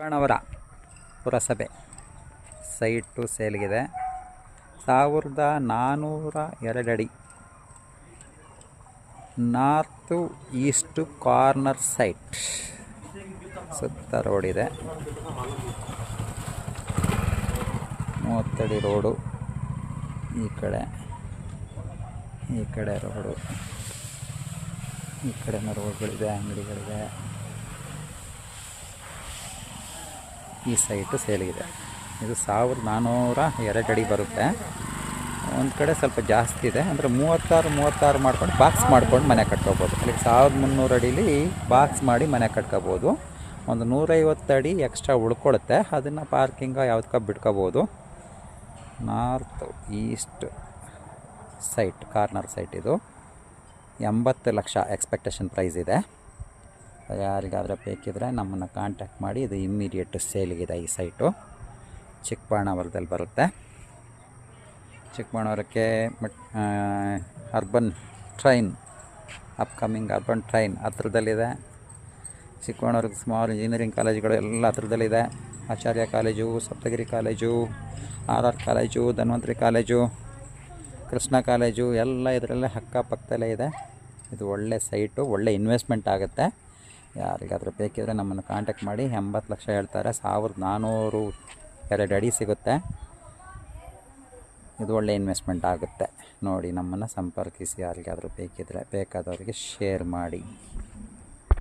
ಚಿಕ್ಕಬಳ್ಳಾಪುರ ಪುರಸಭೆ ಸೈಟು ಸೇಲ್ಗಿದೆ. 1402 ಅಡಿ north East corner site. ಸುತ್ತ ರೋಡ್ ಇದೆ, 30 ಅಡಿ ರೋಡು. ಈ ಕಡೆ ರೋಡು, ಈ ಕಡೆನೂ ರೋಡ್ಗಳಿದೆ, ಅಂಗಡಿಗಳಿದೆ. ಈ ಸೈಟು ಸೇಲಿಗಿದೆ. ಇದು 1402 ಅಡಿ ಬರುತ್ತೆ. ಒಂದು ಕಡೆ ಸ್ವಲ್ಪ ಜಾಸ್ತಿ ಇದೆ, ಅಂದರೆ 36 ಮಾಡ್ಕೊಂಡು ಬಾಕ್ಸ್ ಮಾಡ್ಕೊಂಡು ಮನೆ ಕಟ್ಕೋಬೋದು. ಅಲ್ಲಿ 1300 ಅಡಿಲಿ ಬಾಕ್ಸ್ ಮಾಡಿ ಮನೆ ಕಟ್ಕೋಬೋದು. ಒಂದು 150 ಅಡಿ ಎಕ್ಸ್ಟ್ರಾ ಉಳ್ಕೊಳುತ್ತೆ, ಅದನ್ನು ಪಾರ್ಕಿಂಗ ಯಾವುದಕ್ಕ ಬಿಟ್ಕೋಬೋದು. North east site, corner site. ಇದು 80 ಲಕ್ಷ ಎಕ್ಸ್ಪೆಕ್ಟೇಷನ್ ಪ್ರೈಸ್ ಇದೆ. ಯಾರಿಗಾದರೂ ಬೇಕಿದ್ರೆ ನಮ್ಮನ್ನು ಕಾಂಟ್ಯಾಕ್ಟ್ ಮಾಡಿ. ಇದು ಇಮ್ಮಿಡಿಯೇಟ್ ಸೇಲಿಗಿದೆ. ಈ ಸೈಟು ಚಿಕ್ಕಬಳ್ಳಾಪುರದಲ್ಲಿ ಬರುತ್ತೆ. ಚಿಕ್ಕಬಳ್ಳಾಪುರಕ್ಕೆ urban train, upcoming urban train ಹತ್ರದಲ್ಲಿದೆ. ಚಿಕ್ಕಬಳ್ಳಾಪುರಕ್ಕೆ ಸ್ಮಾಲ್ ಇಂಜಿನಿಯರಿಂಗ್ ಕಾಲೇಜುಗಳು ಎಲ್ಲ ಹತ್ರದಲ್ಲಿದೆ. Acharya college, Saptagiri college, RR college, Dhanvantari college, Krishna college ಎಲ್ಲ ಇದರಲ್ಲೇ ಅಕ್ಕಪಕ್ಕದಲ್ಲೇ ಇದೆ. ಇದು ಒಳ್ಳೆ ಸೈಟು, ಒಳ್ಳೆ ಇನ್ವೆಸ್ಟ್ಮೆಂಟ್ ಆಗುತ್ತೆ. ಯಾರಿಗಾದರೂ ಬೇಕಿದ್ರೆ ನಮ್ಮನ್ನು ಕಾಂಟ್ಯಾಕ್ಟ್ ಮಾಡಿ. 80 ಲಕ್ಷ ಹೇಳ್ತಾರೆ, 1402 ಅಡಿ ಸಿಗುತ್ತೆ. ಇದು ಒಳ್ಳೆ ಇನ್ವೆಸ್ಟ್ಮೆಂಟ್ ಆಗುತ್ತೆ. ನೋಡಿ, ನಮ್ಮನ್ನು ಸಂಪರ್ಕಿಸಿ. ಯಾರಿಗಾದರೂ ಬೇಕಾದವರಿಗೆ ಶೇರ್ ಮಾಡಿ.